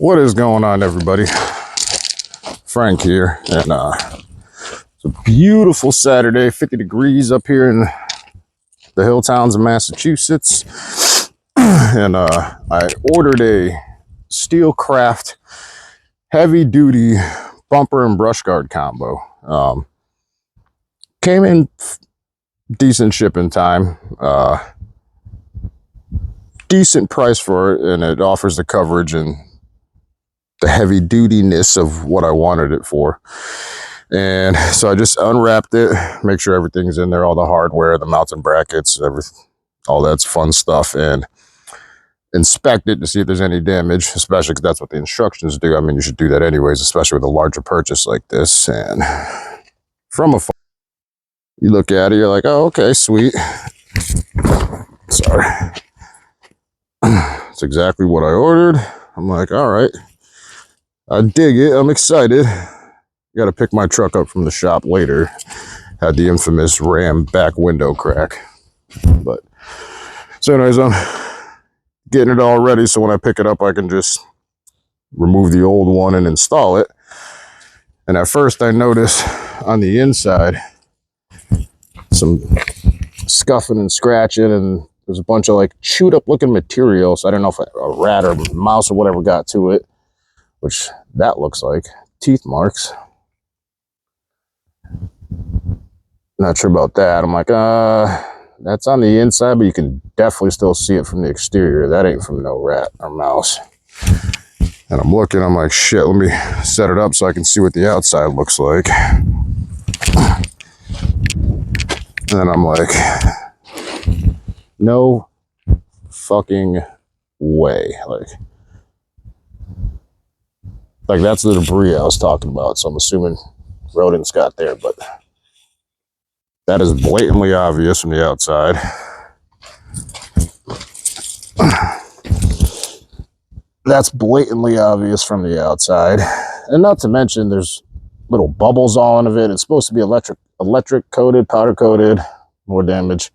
What is going on, everybody? Frank here, and it's a beautiful Saturday, 50 degrees up here in the hill towns of Massachusetts. And I ordered a steel craft heavy duty bumper and brush guard combo. Came in decent shipping time, decent price for it, and it offers the coverage and the heavy dutiness of what I wanted it for. And so I just unwrapped it, make sure everything's in there, all the hardware, the mounts and brackets, everything, all that's fun stuff, and inspect it to see if there's any damage, especially because that's what the instructions do. I mean, you should do that anyways, especially with a larger purchase like this. And from afar, you look at it, you're like, oh, okay, sweet. Sorry. It's exactly what I ordered. I'm like, all right. I dig it. I'm excited. Got to pick my truck up from the shop later. Had the infamous Ram back window crack. But so anyways, I'm getting it all ready so when I pick it up, I can just remove the old one and install it. And at first I noticed on the inside some scuffing and scratching, and there's a bunch of like chewed up looking material. So I don't know if a rat or mouse or whatever got to it, which that looks like teeth marks. Not sure about that. I'm like, that's on the inside, but you can definitely still see it from the exterior. That ain't from no rat or mouse. And I'm looking, I'm like, shit, let me set it up so I can see what the outside looks like. And then I'm like, no fucking way. Like that's the debris I was talking about. So I'm assuming rodents got there, but that is blatantly obvious from the outside. That's blatantly obvious from the outside. And not to mention there's little bubbles all in of it. It's supposed to be electric coated, powder coated, more damage.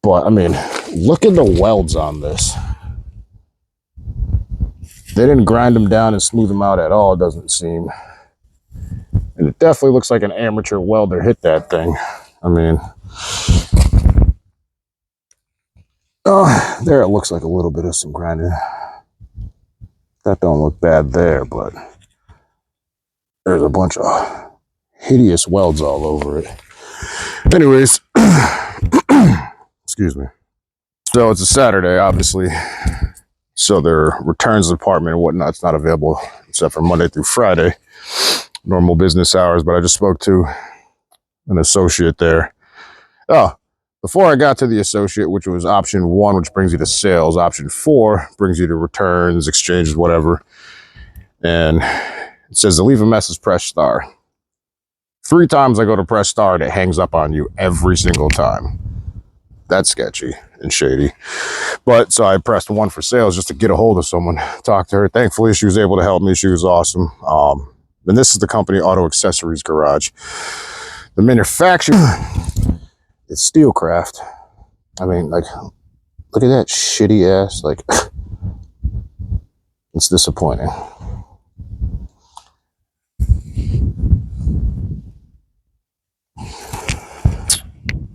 But I mean, look at the welds on this. They didn't grind them down and smooth them out at all, it doesn't seem. And it definitely looks like an amateur welder hit that thing. I mean, oh, there it looks like a little bit of some grinding. That don't look bad there, but there's a bunch of hideous welds all over it. Anyways, excuse me. So it's a Saturday, obviously. So their returns department and whatnot's not available except for Monday through Friday, normal business hours. But I just spoke to an associate there. Oh, before I got to the associate, which was option 1, which brings you to sales, option 4 brings you to returns, exchanges, whatever. And it says to leave a message, press star. 3 times I go to press star and it hangs up on you every single time. That's sketchy and shady. But so I pressed 1 for sales just to get a hold of someone, talk to her. Thankfully, she was able to help me. She was awesome. And this is the company Auto Accessories Garage. The manufacturer is Steelcraft. I mean, like, look at that shitty ass. Like, it's disappointing.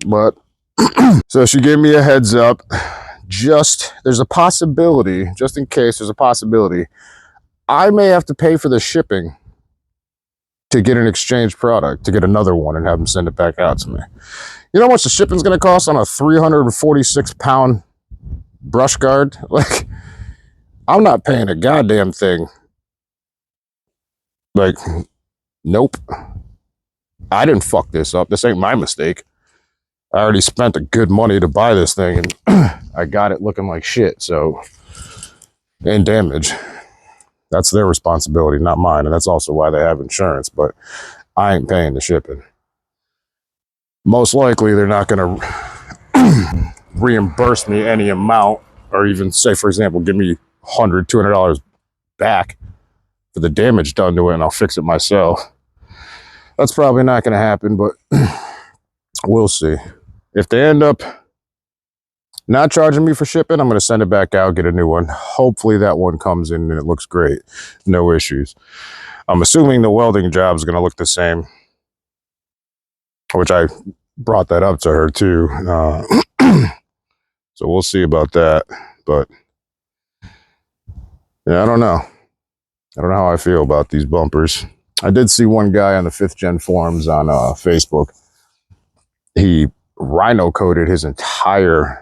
But so she gave me a heads up. There's a possibility, just in case there's a possibility, I may have to pay for the shipping to get an exchange product, to get another one and have them send it back out to me. You know how much the shipping's going to cost on a 346-pound brush guard? Like, I'm not paying a goddamn thing. Like, nope. I didn't fuck this up. This ain't my mistake. I already spent a good money to buy this thing, and I got it looking like shit, so, and damage. That's their responsibility, not mine, and that's also why they have insurance, but I ain't paying the shipping. Most likely, they're not going to reimburse me any amount, or even say, for example, give me $100, $200 back for the damage done to it, and I'll fix it myself. That's probably not going to happen, but we'll see. If they end up Not charging me for shipping. I'm going to send it back out, get a new one. Hopefully that one comes in and it looks great. No issues. I'm assuming the welding job is going to look the same, which I brought that up to her too. So we'll see about that. But yeah, I don't know. I don't know how I feel about these bumpers. I did see one guy on the 5th Gen forums on Facebook. He rhino coated his entire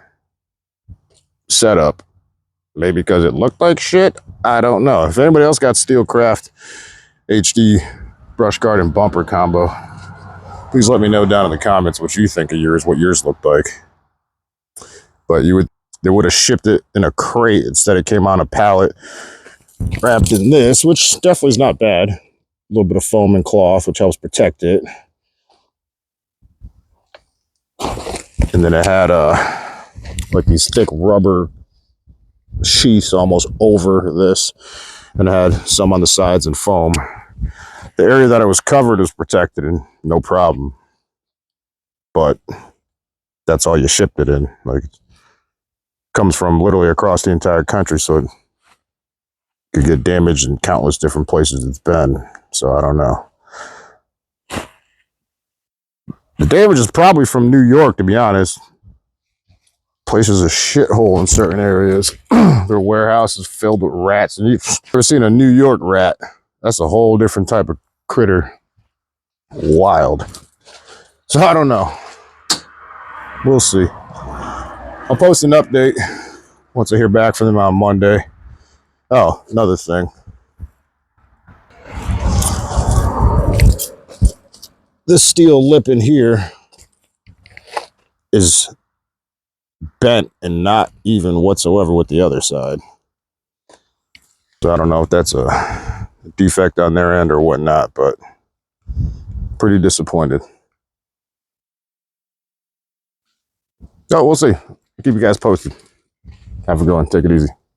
setup. Maybe because it looked like shit. I don't know. If anybody else got Steel Craft HD brush guard and bumper combo, please let me know down in the comments what you think of yours, what yours looked like. But they would have shipped it in a crate. Instead it came on a pallet wrapped in this, which definitely is not bad. A little bit of foam and cloth, which helps protect it. And then it had like these thick rubber sheaths almost over this, and it had some on the sides and foam. The area that it was covered was protected and no problem. But that's all you shipped it in. Like, it comes from literally across the entire country, so it could get damaged in countless different places it's been. So I don't know. The damage is probably from New York, to be honest. Places a shithole in certain areas. Their warehouse is filled with rats. And you've ever seen a New York rat? That's a whole different type of critter. Wild. So I don't know. We'll see. I'll post an update once I hear back from them on Monday. Oh, another thing. This steel lip in here is bent and not even whatsoever with the other side. So I don't know if that's a defect on their end or whatnot, but pretty disappointed. Oh, we'll see. I'll keep you guys posted. Have a good one. Take it easy.